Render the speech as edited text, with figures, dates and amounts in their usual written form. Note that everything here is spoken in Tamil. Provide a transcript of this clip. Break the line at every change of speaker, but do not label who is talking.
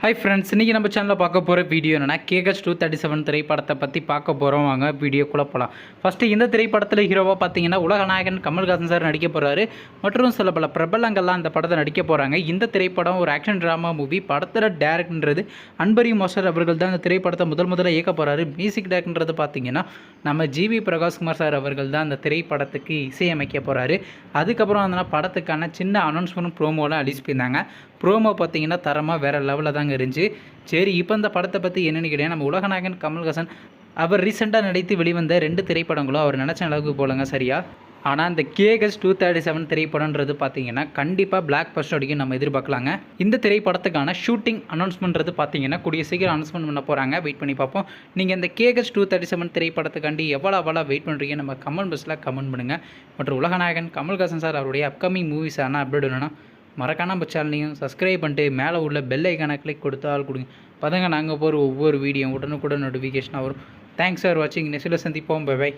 ஹாய் ஃப்ரெண்ட்ஸ், இன்றைக்கி நம்ம சேனலில் பார்க்க போகிற வீடியோ என்னென்னா KGH 237 திரைப்படத்தை பற்றி பார்க்க போகிறோம். வாங்க வீடியோக்குள்ளே போகலாம். ஃபஸ்ட்டு இந்த திரைப்படத்தில் ஹீரோவாக பார்த்தீங்கன்னா உலகநாயகன் கமல்ஹாசன் சார் நடிக்க போகிறாரு. மற்றும் சில பல பிரபலங்கள்லாம் இந்த படத்தை நடிக்க போகிறாங்க. இந்த திரைப்படம் ஒரு ஆக்ஷன் ட்ராமா மூவி. படத்தில் டேரக்டர்ன்றது அன்பரி மாஸ்டர் அவர்கள் தான் இந்த திரைப்படத்தை முதல்ல இயக்க போகிறாரு. மியூசிக் டேரக்டர்ன்றது பார்த்தீங்கன்னா நம்ம ஜிவி பிரகாஷ்குமார் சார் அவர்கள் தான் அந்த திரைப்படத்துக்கு இசையமைக்க போகிறாரு. அதுக்கப்புறம் அந்த படத்துக்கான சின்ன அனௌன்ஸ்மெண்ட் ப்ரோமோலாம் அடிச்சு போயிருந்தாங்க. ப்ரோமோ பார்த்தீங்கன்னா தரமாக வேறு லெவலில் தாங்க இருந்துச்சு. சரி, இப்போ இந்த படத்தை பற்றி என்னென்னு கேட்டீங்கன்னா, நம்ம உலகநாயகன் கமல்ஹாசன் அவர் ரீசெண்டாக நடித்து வெளிவந்த 2 திரைப்படங்களும் அவர் நினச்ச அளவுக்கு போலங்க சரியா. ஆனால் இந்த KGH 237 திரைப்படம்ன்றது பார்த்தீங்கன்னா கண்டிப்பாக பிளாக் பஸ்டர் அடிக்கும் நம்ம எதிர்பார்க்கலாங்க. இந்த திரைப்படத்துக்கான ஷூட்டிங் அனௌன்ஸ்மெண்ட்றது பார்த்தீங்கன்னா கூடிய சீக்கிரம் அனௌன்ஸ்மெண்ட் பண்ண போகிறாங்க. வெயிட் பண்ணி பார்ப்போம். நீங்கள் இந்த KGH 237 திரைப்படத்துக்காண்டி எவ்வளோ வெயிட் பண்ணுறீங்க நம்ம கமெண்ட் பாக்ஸில் கமெண்ட் பண்ணுங்கள். மற்றும் உலகநாயகன் கமல்ஹாசன் சார் அவருடைய அப்கமிங் மூவிஸ் ஆனால் அப்டேட் வேணும்னா மறக்காம நம்ம சேனலையும் சப்ஸ்கிரைப் பண்ணிட்டு மேலே உள்ள பெல் ஐக்கானை கிளிக் கொடுத்தால் கொடுங்க. பார்த்தங்க நாங்கள் போகிற ஒவ்வொரு வீடியோ உடனுக்குடன் நோட்டிஃபிகேஷனாக வரும். தேங்க்ஸ் ஃபார் வாட்சிங். நெக்ஸ்ட்டில் சந்திப்போம். Bye by.